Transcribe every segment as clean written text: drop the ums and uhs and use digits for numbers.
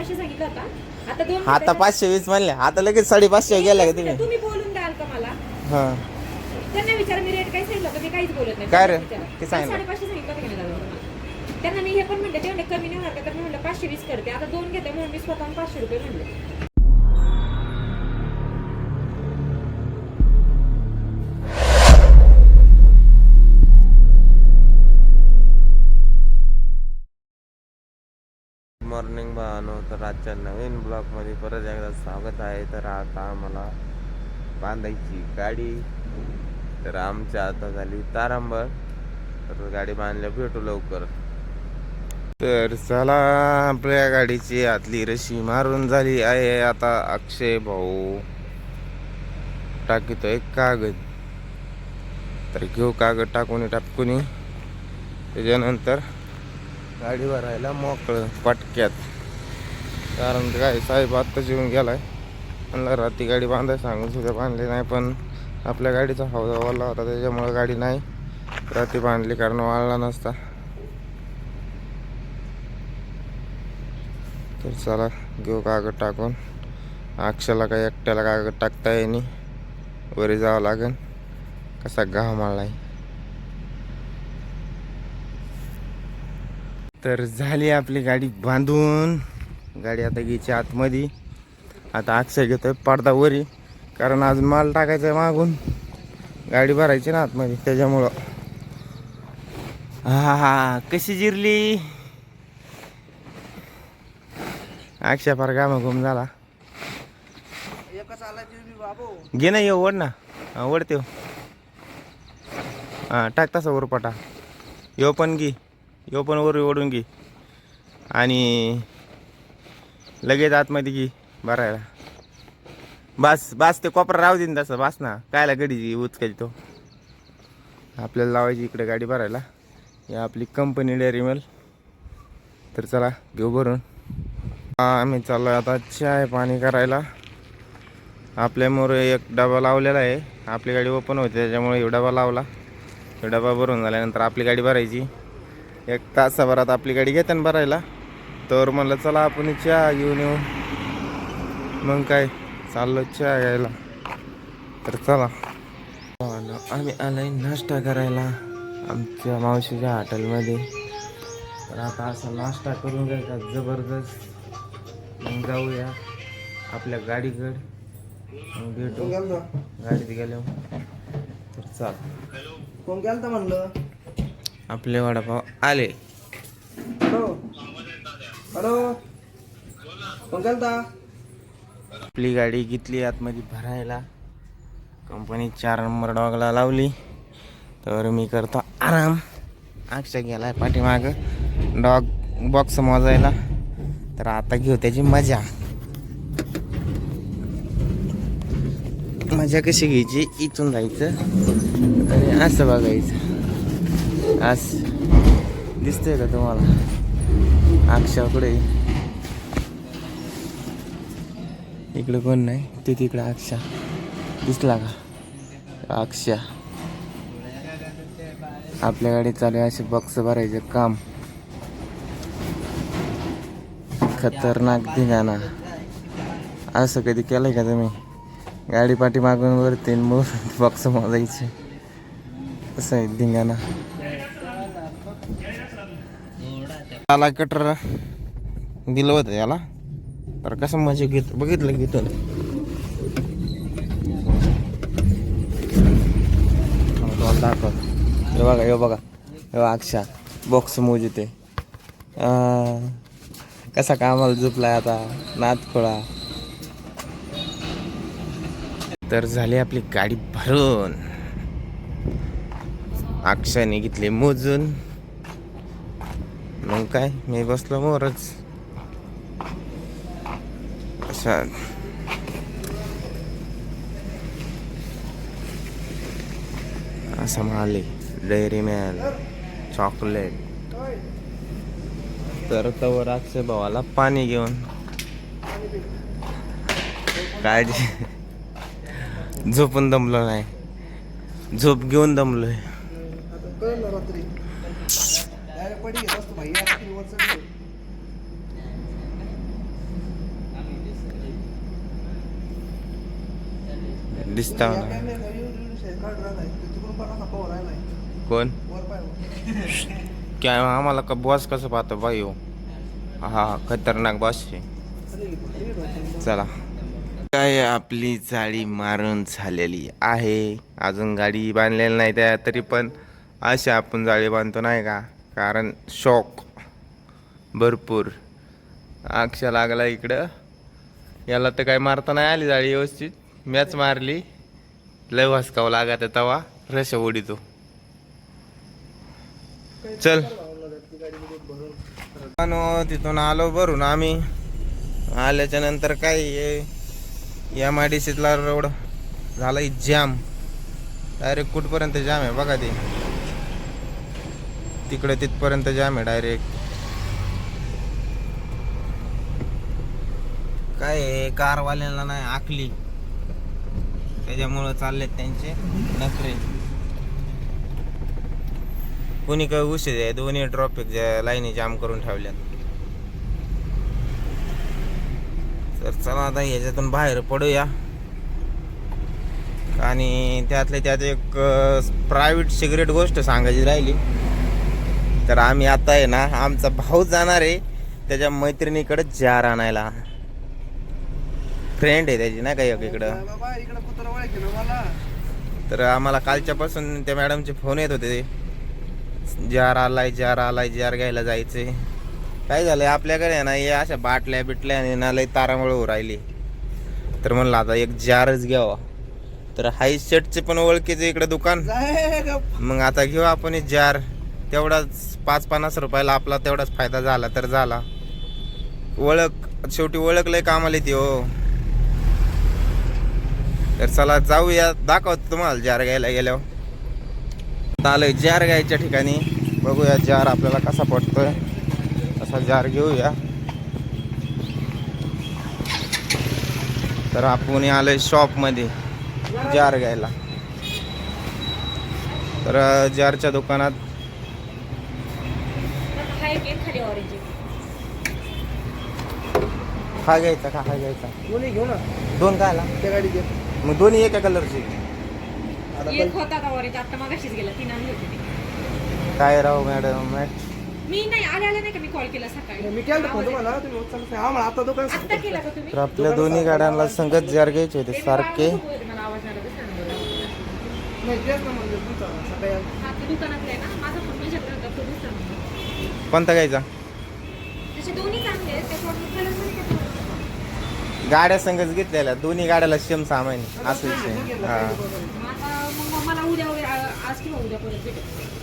500 सांगितलं होता. आता 2 आता 520 म्हणले, आता लगेच 550 गेला का तुम्ही? तुम्ही बोलून द्याल का मला? हा त्यांना विचार, मी रेट काही सांगितलं होतं, मी काहीच बोलत नाही. काय रे? विचारा. किती सांगितलं? 550 सांगितलं होतं की नाही दादा तुम्हाला? त्यांना मी हे पण म्हणते, ते म्हणले कमी नाही होणार का, तर मी म्हणलं 520 करते. आता 2 घेते म्हणून मी स्वतःहून 500 रुपये म्हणले. मॉर्निंग भावानो, तर आजच्या नवीन ब्लॉगमध्ये परत एकदा स्वागत आहे. तर आता आम्हाला बांधायची गाडी, तर आमच्या आता झाली तारांबळ, तर गाडी बांधल्या भेटू लवकर. तर चला, आपल्या गाडीची आतली रशी मारून झाली आहे. आता अक्षय भाऊ टाकीतो एक कागद, तर घेऊ कागद टाकून त्याच्यानंतर गाडी भरायला मोकळं पटक्यात. कारण काय, साहेब आत्ताच येऊन गेलाय. म्हणलं रात्री गाडी बांधायला सांगून सुद्धा बांधली नाही, पण आपल्या गाडीचा हौदा वाढला होता, त्याच्यामुळे गाडी नाही रात्री बांधली, कारण वाळला नसता. तर चला, घेऊ कागद टाकून. अक्षाला काही एकट्याला कागद टाकता येईनी, वरी जावं लागेल, कसा घाम आलाय. तर झाली आपली गाडी बांधून. गाडी आता घ्यायची आतमध्ये. आता अक्षय घेतोय पडदा वरी, कारण अजून माल टाकायचा आहे मागून, गाडी भरायची ना आतमध्ये, त्याच्यामुळं. हा कशी जिरली अक्षय, फार गामा घुम झाला. घे ना, येऊ ओढ ना, ओढते. हां टाक तसा वरपटा, यो पण घे, यो पण वर ओढून घे, आणि लगेच आतमध्ये घे भरायला. बस ते कोपरा राहू दे तसं, बस ना, कायला गडीची उचकायची. तो आपल्याला लावायची इकडे गाडी भरायला. ही आपली कंपनी डेअरी मिल. तर चला, घेऊ भरून. आम्ही चाललो आता चाय पाणी करायला. आपल्यामुळे एक डबा लावलेला आहे, आपली गाडी ओपन होते त्याच्यामुळे एक डबा लावला. तो डबा भरून झाल्यानंतर आपली गाडी भरायची. 1 तासाभरात आपली गाडी घेते ना भरायला. तर म्हणलं चला आपण चहा घेऊन येऊ. मग काय, चाललो चहा घ्यायला. तर चला, आम्ही आलोय नाश्ता करायला आमच्या मावशीच्या हॉटेलमध्ये. तर आता असा नाश्ता करून घ्यायचा जबरदस्त, मग जाऊया आपल्या गाडीकडे, मग भेटू गाडीत गेलो. तर चाल, कोण गेलता म्हणलं? आपले वडापाव आले. हॅलो हॅलो, कोण गेलता? आपली गाडी घेतली आतमध्ये भरायला. कंपनी 4 नंबर डॉगला लावली. तर मी करतो आराम. अक्षय गेलाय पाठीमागं डॉग बॉक्स मोजायला. तर आता घेऊ त्याची मजा. मजा कशी घ्यायची, इथून जायचं आणि असं बघायचं. असं दिसतंय का तुम्हाला? अक्षाकडे इकडे कोण नाही, ते तिकडे अक्षा दिसला का? अक्षा. आपल्या गाडीत चालू आहे असे बॉक्स भरायचे काम. खतरनाक धिंगाणा. असं कधी केलंय का तुम्ही? गाडी पाठी मागून वरती बॉक्स मोजायचे, असं आहे धिंगाणा. त्याला कटर दिलं होतं याला, तर कसं मजा घेत बघितलं घेतो. दाखव, हे बघा हे अक्षा बॉक्स मोजते. कसा कामाला झोपलाय आता नात खोळा. तर झाली आपली गाडी भरून. अक्षाने घेतली मोजून. मग काय, मी बसलो मोरच. असा असं माले डेअरी मिल्क चॉकलेट. तर तवर अक्षय भावाला पाणी घेऊन काळजी. झोपून दमलो नाही, झोप घेऊन दमलोय. दिसता या मला. कॅमेऱ्याला एवढी शेअर काढून राहिलाय तिकडून पण असा पाहू राहिलाय कोण वर पाय काय आम्हाला का बॉस कसं पाहतो बाई हो. हा खतरनाक बॉस चला. काय आपली जाळी मारून झालेली आहे. अजून गाडी बांधलेली नाही त्या तरी पण अशी आपण जाळी बांधतो नाही का, कारण शॉक भरपूर. अक्षा लागला इकडं. याला तर काय मारता नाही आली जाळी व्यवस्थित, मॅच मारली. लय वासकावं लागत तवा रश ओढितो. चल तिथून आलो भरून आम्ही. आल्याच्या नंतर काय या माडीशीतला रोड झाला जॅम. डायरेक्ट कुठपर्यंत जाम आहे बघा ते, तिकडे तिथपर्यंत जाम आहे डायरेक्ट. काय कारवाल्यांना नाही आखली, त्याच्यामुळं चाललेत त्यांचे नखरे. कोणी काय उशीर आहे, दोन्ही ट्रॉफिक लाईनी जाम करून ठेवल्यात. तर चला आता ह्याच्यातून बाहेर पडूया. आणि त्यातल्या त्यात एक प्रायव्हेट सिगरेट गोष्ट सांगायची राहिली. तर आम्ही आता आहे ना, आमचा भाऊ जाणार आहे त्याच्या मैत्रिणीकडे जार आणायला. फ्रेंड आहे त्याची नाही का एक इकडं. तर आम्हाला कालच्यापासून त्या मॅडमचे फोन येत होते, जार आलाय जार आलाय जार घ्यायला जायचे. काय झालंय आपल्याकडे आहे ना, हे अशा बाटल्या बिटल्या आणि ना लय तारामुळे हो राहिली. तर म्हणलं आता एक जारच घ्यावा. तर हाई शर्टचे पण ओळखीचे इकडे दुकान, मग आता घेऊ आपण एक जार. तेवढाच 5-50 रुपयाला आपला तेवढाच फायदा झाला तर झाला. ओळख शेवटी ओळख लय कामाला येते हो. तर चला जाऊया, दाखवतो तुम्हाला जार घ्यायला गेल्यावर. आलोय जार घ्यायच्या ठिकाणी, बघूया जार आपल्याला कसा पडतोय. असा जार घेऊया. तर आपण आलोय शॉप मध्ये जार घ्यायला. तर जारच्या दुकानात हा एक आहे, खाली ऑरेंज आहे. हा घ्यायचा का हा घ्यायचा, दोन्ही घेऊ ना. दोन काय आला त्या गाडी घे. मग दोन्ही एका कलरची. आता एक होता का ऑरेंज, आता मागाशीच गेला, 3 आणली होती ती. काय राव मॅडम, मी नाही आले नाही का, मी कॉल केला सकाळी. मी केलं फोन तुम्हाला, तुम्ही उचलता. हा, मग आता दुकान आता केला का तुम्ही? तर आपल्या दोन्ही गाड्यांना संगत जार घ्यायचे होते सारखे. मला आवाज आला दुसऱ्या नंबरला. नाही तेच ना म्हणजे तुमचा सकाळी हा, ते दुकानातलं आहे ना, माझा फोन माझ्याकडे होता, तो दुसरा नंबर. कोणता घ्यायचा. तसे दोन्ही चांगले आहेत, त्याच्यावर कलरमध्ये काय फरक? गाड्या संगच घेतलेल्या, दोन्ही गाड्याला सेम सामान असं विषय. हा आता मग मला उद्या वगैरे आज किंवा उद्या परत भेटेल.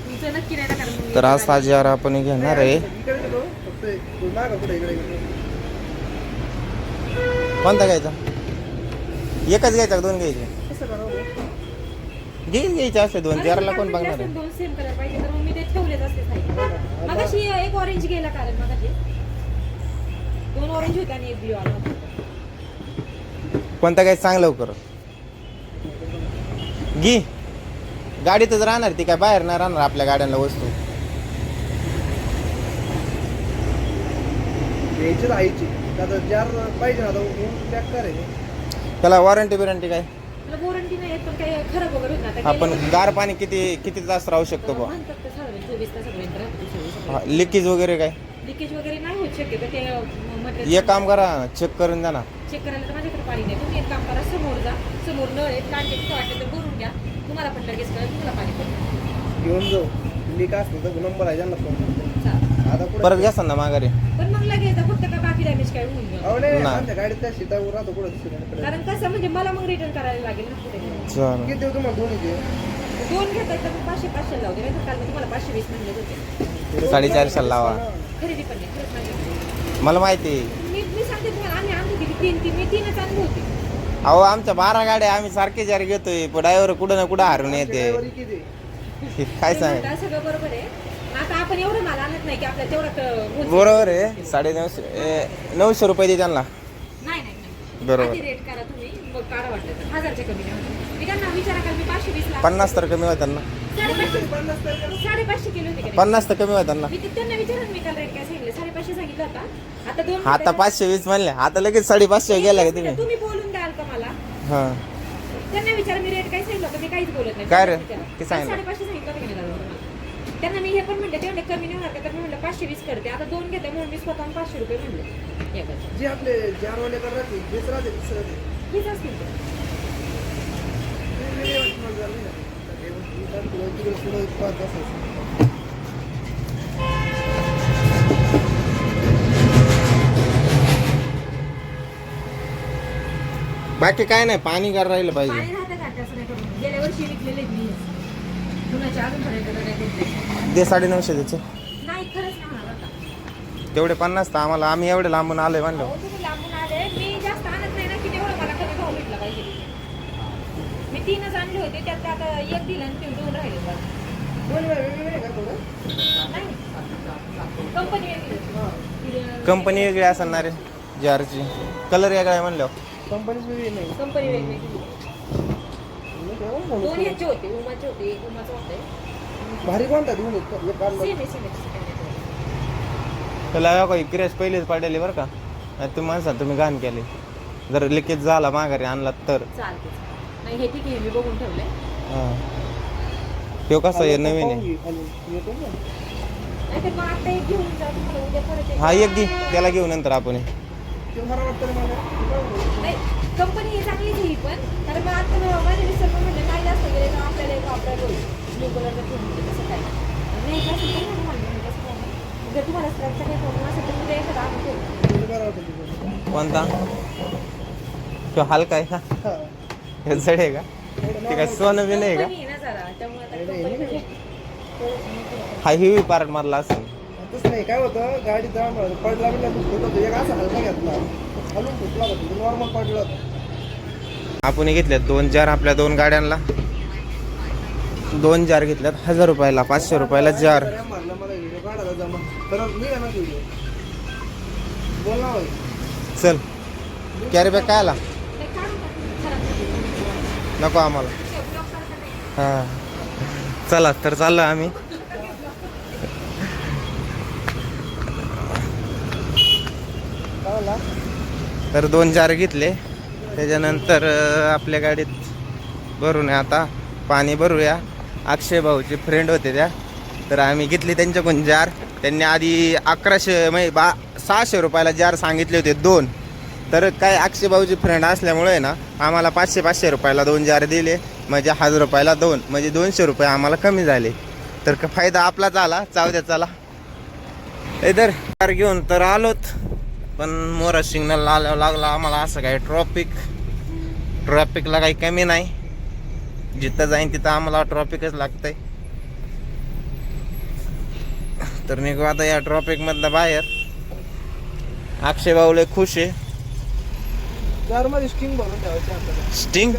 तुमचं नक्की नाही ना, कारण मग तर असा जार आपण घेणार आहे. इकडे गेलो फक्त मागं पुढे इकडे गेलो. कोणता घ्यायचा, एकच घ्यायचा का दोन घ्यायचे. कसं करावं. घ्यायचे असे दोन. जारला कोण बघणार आहे. दोन सेम कलर पाहिजे, तर मग मी ते ठेवलेच असते साईड. मगाशी एक ऑरेंज गेला, कारण मगाशी 2 ऑरेंज होते आणि एक ब्ल्यू आला होता. कोणता घ्यायचं सांग लवकर. घे, गाडीतच राहणार ती, काय बाहेर नाही राहणार आपल्या गाड्यांना वस्तू. घ्यायची राहायची. आता जार पाहिजे ना, आता पॅक करायचे. त्याला वॉरंटी बिरंटी काय. मला वॉरंटी नाही येत, पण काही खराब वगैरे होत नाही. आता आपण गेल्या गार पाणी किती तास राहू शकतो बा. म्हणतात ते साधारण 24 तासापर्यंत राहते. लिकेज वगैरे काय. लिकेज वगैरे नाही होत शक्यतो. ते मटेरियल एक काम करा, चेक करून द्या ना. चेक करायला तर माझ्याकडे पाणी नाही. तुम्ही एक काम करा, समोर जा, समोर नळ आहेत, कांटे तिथं वाटलं तर भरून घ्या. तुम्हाला पण लगेच कळेल, तुम्हाला पाणी पडेल. घेऊन जाऊ. लीक असलं तर नंबर आहे ज्यांना फोन करतो. चालेल. आता पुढे परत घ्या ना माघारी. पण मग लगेच फक्त काय बाकी डॅमेज काय होऊन जाईल. अहो नाही, नाही. आमच्या गाडीत त्या सीटावर राहतो पुढे दुसरीकडे. कारण कसं म्हणजे मला मग रिटर्न करायला लागेल ना पुढे. चालेल. किती देऊ तुम्हाला दोन्ही देऊ. 2 घेताय तर 500 लावते. नाही तर काल मी तुम्हाला 520 म्हणले होते. 450 लावा. खरेदी पण नाही, खरंच नाही. मला माहिती आहे. मी सांगते तुम्हाला, आम्ही आणली होती 3 मी 3च आणली होती. अहो आमच्या 12 गाड्या आम्ही सारखे जार घेतोय, पण ड्रायव्हर कुठं ना कुठं हारून येते. ड्रायव्हर किती. काय ते सांग. म्हणतात सगळं बरोबर आहे. आता आपण एवढं माल आणत नाही की आपल्याला तेवढं बरोबर आहे. 950 रुपये दे त्यांना. नाही नाही. बरोबर. आधी रेट करा तुम्ही, मग काढा वाटलं तर 1000च्या कमी नाही होत. मी त्यांना विचारा का, मी 520 ला 50 तर कमी होतात ना. 550 किलो होते का? 50 तर कमी होतात ना. मी ते त्यांना विचारून मी काल रेट काय सांगितलं, 550 सांगितलं होता. आता 2 आता 520 म्हणले, आता लगेच 550 गेला का तुम्ही. तुम्ही बोलून द्याल का मला? हा त्यांना विचार मी रेट काही सांगितलं होतं, मी काहीच बोलत नाही. काय रे? विचारा. किती सांगितलं? 550 सांगितलं होतं की नाही दादा तुम्हाला? त्यांना मी हे पण म्हणते ते म्हणले कमी नाही होणार का, तर मी म्हणलं 520 करते. आता 2 घेते म्हणून मी स्वतःहून 500 रुपये म्हणले एकाचे. जे आपले जारवाले राहते हेच राहते दुसरं ते. हीच असतील ते. वेगळे वाटतं मला जरा नाही का? हे वस्तू तिकडे पाहत असायचं. बाकी काय नाही, पाणी कर राहिलं पाणी पाहिजे. राहतं का असं नाही करून. गेल्या वर्षी विकलेले आहेत मी. कुणाच्या अजूनपर्यंत तर नाही घेतले. ते 950 द्यायचे नाही खरंच नाही होणार आता. तेवढे 50 तर आम्हाला, आम्ही एवढे लांबून आलोय म्हणलं. अहो, तुम्ही लांबून आले, मी जास्त आणत नाही ना, की तेवढं मला कमी भाव भेटला पाहिजे. मी 3च आणले होते, त्यात आता एक दिलं आणि ते 2 राहिले बस. दोन वेळा वेगळे का थोडं? नाही कंपनी वेगळी होती. कंपनी वेगळी असणार रे जारची, कलर वेगळा आहे म्हणलं. कंपनीच वेगळी नाही. कंपनी वेगवेगळी. मग तेव्हा 2 म्हणून ह्याचे होते, उमाचे होते, एक उमाचं होते. भारी कोणता देऊन एक काढला. सेम आहे, सेम आहे. त्याला काही क्रेश पहिलेच पडलेली बरं का. आणि तुम्ही माणसा तुम्ही घाण केले. जर लिकेज झाला माघारी आणला तर चालते. नाही हे ठीक आहे, मी बघून ठेवलंय. हां, तो कसं आहे नवीन आहे. येतो ना. नाही तर मग आता एक घेऊन जा, तुम्हाला उद्या परत एक. हा एक घे, त्याला घेऊ नंतर आपण. ते मला वाटतं ना मला. नाही कंपनी ही चांगलीच आहे ही पण. कारण मग आता माझ्या मिस्टर पण म्हणले नाही जास्त गेले तर आपल्याला एक वापरायला होईल. ब्लू कलरचं ठेवून तसं काय नाही का असं काही नाही म्हणलं मी तसं काय नाही. जर तुम्हाला स्क्रॅपचा काही प्रॉब्लेम असेल तर उद्या एखादा आणून ठेवू. ते बरं वाटतं तिकडे. कोणता तो हलका आहे का, हा. हे जड आहे का, थोडं ते काय सोनं बी नाही का. कंपनी आहे ना जरा, त्यामुळे आता नाही, नाही, कंपनी हा हेवी पार्ट मारला असेल. तसं नाही काय होतं गाडी जरा पडला बिडला होतो एक असा हलका घेतला हलून फुटला होता नॉर्मल पडला होता. आपण घेतल्यात 2 जार, आपल्या 2 गाड्यांना 2 जार घेतल्यात 1000 रुपयाला, 500 रुपयाला जार. मारला मला व्हिडिओ काढायला जमा तर निघा ना व्हिडिओ बोल ना भाई. चल कॅरी बॅग काय आला नाही काढून टाकून खराब नको आम्हाला. ब्लॉक करता नाही. हां चला तर चाललो आम्ही. काय झाला? तर 2 जार घेतले. त्याच्यानंतर आपल्या गाडीत भरून आता पाणी भरूया. अक्षय भाऊचे फ्रेंड होते त्या, तर आम्ही घेतली त्यांच्याकडून जार. त्यांनी आधी 1100 म्हणजे 600 रुपयाला जार सांगितले होते 2. तर काय अक्षय भाऊचे फ्रेंड असल्यामुळे ना आम्हाला 500 रुपयाला 2 जार दिले. म्हणजे 1000 रुपयाला 2, म्हणजे 200 रुपये आम्हाला कमी झाले. तर फायदा आपला झाला. जाऊ द्या चला इधर कार घेऊन तर आलोत. पण मोरा सिग्नल आल्यावर लागला आम्हाला असं काय ट्रॉफिकला काही कमी नाही. जिथं जाईन तिथं आम्हाला ट्रॉफिकच लागतंय. तर निघू आता या ट्रॉफिकमधनं बाहेर. अक्षय भाऊ लय खुश आहे. कारमध्ये स्टिंग भरून ठेवायची आपल्याला. स्टिंग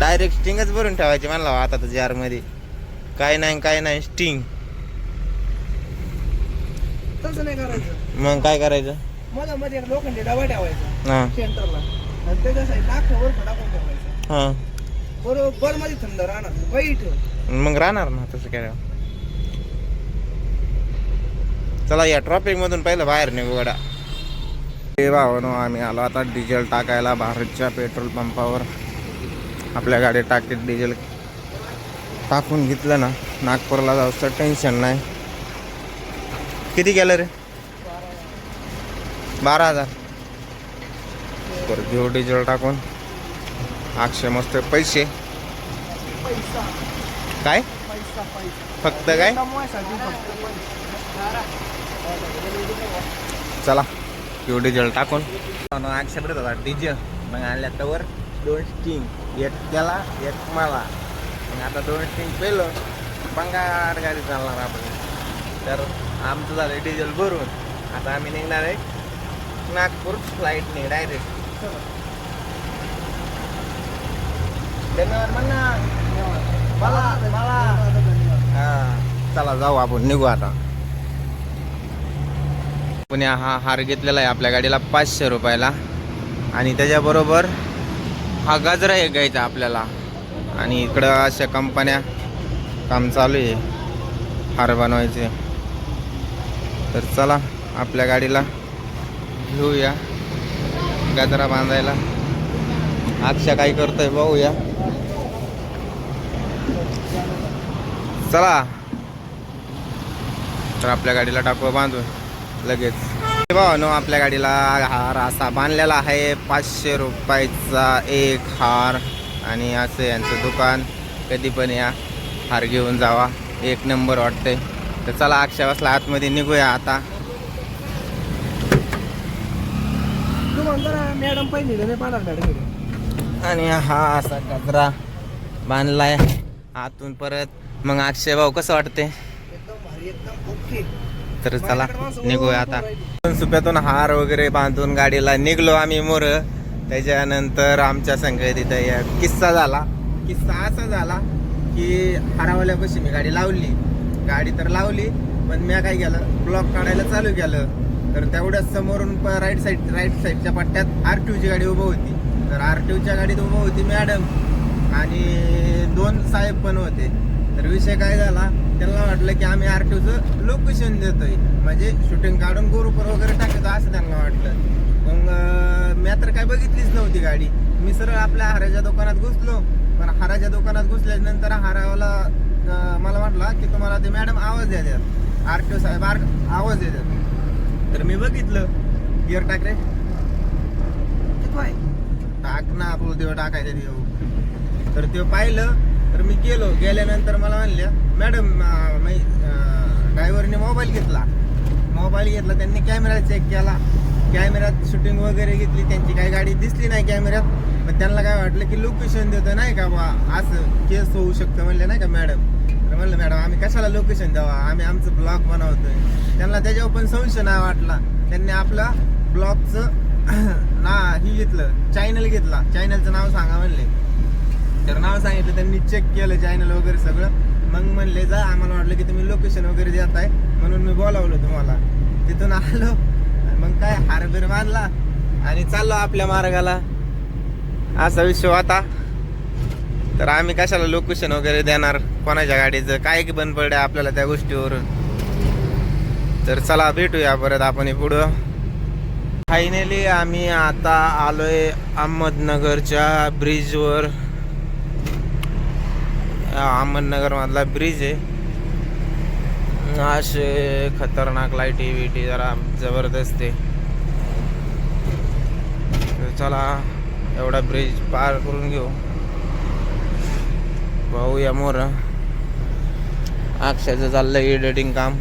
डायरेक्ट स्टिंगच भरून ठेवायची म्हणला आता तर जारमध्ये. काय नाही स्टिंग. तसं नाही करायचं. मग काय करायचं. मध्ये एक लोखंडी डबा ठेवायचा हां सेंटरला आणि त्याच्या साईड टाकल्यावर टाकून ठेवायचा. हां बरोबर मध्ये थंड राहणार वाईट. मग राहणार ना तसं काय. चला या ट्रॉफिक मधून पहिलं बाहेर निघू गड्या. हे भावानो आम्ही आलो आता डिझेल टाकायला भारतच्या पेट्रोल पंपावर. आपल्या गाडीत टाकीत डिझेल टाकून घेतलं ना नागपूरला जाऊचं टेन्शन नाही. किती गेलं रे. 12,000. तर घेऊ डिझेल टाकून. अक्षय मस्त पैसे काय फक्त काय. चला घेऊ डिझेल टाकून. अक्षय बरं होता डिझेल. मग आणल्या त्यावर 2 स्टिंग, एक त्याला एक मला. मग आता 2 स्टिंग पेलं बंगार गाडी चालणार आपण. तर आमचं झालं डिझेल भरून. आता आम्ही निघणार आहे नागपूर फ्लाईटने डायरेक्ट. धन्यवाद म्हणा मला. हां चला जाऊ आपण निघू आता. पुण्या हा हार घेतलेला आहे आपल्या गाडीला 500 रुपयाला. आणि त्याच्याबरोबर हा गजरा एक घ्यायचा आपल्याला. आणि इकडं अशा कंपन्या काम चालू आहे हार बनवायचे. तर चला आपल्या गाडीला घेऊया गजरा बांधायला. अक्षय काय करतोय पाहूया. चला तर आपल्या गाडीला टाकू बांधून लगेच. भावानो आपल्या गाडीला हार असा बांधलेला आहे. 500 रुपयाचा एक हार. आणि असं यांचं दुकान. कधी पण या हार घेऊन जावा. एक नंबर वाटतंय. तर चला अक्षय बसला आतमध्ये निघूया आता. तू म्हणतो ना मॅडम पहिली नाही पाहणार मॅडम. आणि हा असा गजरा बांधलाय आतून परत. मग अक्षय भाऊ कसं वाटते? एकदम भारी एकदम ओके. तर चला निघूया आता. सुप्यातून हार वगैरे बांधून गाडीला निघलो आम्ही मोर. त्याच्यानंतर आमच्या संगत तिथं किस्सा झाला. किस्सा असा झाला की हारावाल्यापाशी मी गाडी लावली. गाडी तर लावली पण मी काय केलं ब्लॉक काढायला चालू केलं. तर तेवढ्याच समोरून राईट साईडच्या पट्ट्यात आरटीओची गाडी उभं होती. तर आरटीओच्या गाडीत उभं होती मॅडम आणि 2 साहेब पण होते. तर विषय काय झाला त्यांना वाटलं की आम्ही आरटीओचं लोकेशन देतोय म्हणजे शूटिंग काढून ग्रुपवर वगैरे टाकतो असं त्यांना वाटलं. मग मी तर काय बघितलीच नव्हती गाडी. मी सरळ आपल्या हाराच्या दुकानात घुसलो. पण हाराच्या दुकानात घुसल्यानंतर हारावाला मला म्हटला की तुम्हाला ते मॅडम आवाज देतात आरटीओ साहेब आवाज देतात. तर मी बघितलं गिअर टाक रे टाक ना आपलं तेव्हा टाकायचं देऊ. तर ते पाहिलं. तर मी गेल्यानंतर मला म्हणल्या मॅडम ड्रायव्हरने मोबाईल घेतला. त्यांनी कॅमेरा चेक केला. कॅमेऱ्यात शूटिंग वगैरे घेतली. त्यांची काही गाडी दिसली नाही कॅमेऱ्यात. पण त्यांना काय वाटलं की लोकेशन देतं नाही का बा असं केस होऊ शकतं म्हणले नाही का मॅडम. तर म्हणलं मॅडम आम्ही कशाला लोकेशन द्यावा आम्ही आमचं ब्लॉग बनवतोय. त्यांना त्याच्यावर पण संशय नाही वाटला. त्यांनी आपला ब्लॉगचं घेतलं चॅनल घेतला. चॅनलचं नाव सांगा म्हणले. तर नाव सांगितलं. त्यांनी चेक केलं चॅनल वगैरे सगळं. मग म्हणले जा आम्हाला वाटलं की तुम्ही लोकेशन वगैरे देताय म्हणून मी बोलावलं तुम्हाला. तिथून आलो मग काय हारबीर बांधला आणि चाललो आपल्या मार्गाला. असा विषय होता. तर आम्ही कशाला लोकेशन वगैरे देणार कोणाच्या गाडीचं काय की बंद पडलं आपल्याला त्या गोष्टीवरून. तर चला भेटूया परत आपण पुढं. फायनली आम्ही आता आलोय अहमदनगरच्या ब्रिजवर. अहमदनगर मधला ब्रिज आहे. असे खतरनाक लाईटी विटी जरा जबरदस्त आहे. तर चला एवढा ब्रिज पार करून घेऊ. भाऊ या मोर अक्षयचं चाललंय एडिटिंग काम.